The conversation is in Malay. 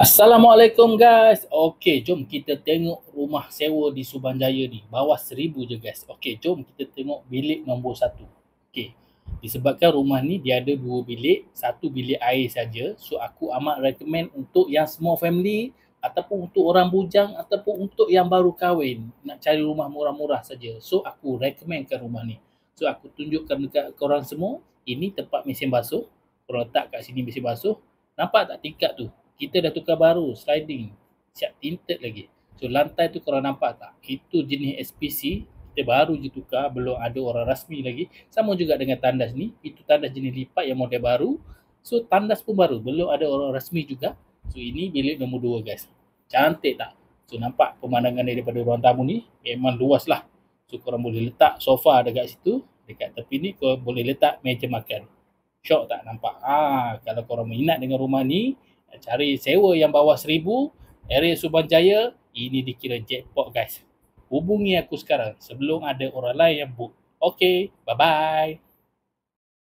Assalamualaikum guys. Okey, jom kita tengok rumah sewa di Subanjaya ni. Bawah 1,000 je guys. Okey, jom kita tengok bilik nombor 1. Okey. Disebabkan rumah ni dia ada 2 bilik, 1 bilik air saja. So aku amat recommend untuk yang small family ataupun untuk orang bujang ataupun untuk yang baru kahwin nak cari rumah murah-murah saja. So aku recommendkan rumah ni. So aku tunjukkan dekat korang semua, ini tempat mesin basuh. Korang letak kat sini mesin basuh. Nampak tak tingkap tu? Kita dah tukar baru, sliding, siap tinted lagi. So lantai tu korang nampak tak? Itu jenis SPC, kita baru je tukar, belum ada orang rasmi lagi. Sama juga dengan tandas ni, itu tandas jenis lipat yang model baru. So tandas pun baru, belum ada orang rasmi juga. So ini bilik nombor 2 guys. Cantik tak? So nampak pemandangan daripada ruang tamu ni memang luas lah. So korang boleh letak sofa dekat situ, dekat tepi ni korang boleh letak meja makan. Syok tak nampak? Kalau korang minat dengan rumah ni, cari sewa yang bawah 1,000, area Subanjaya, ini dikira jackpot guys. Hubungi aku sekarang sebelum ada orang lain yang book. Okay, bye-bye.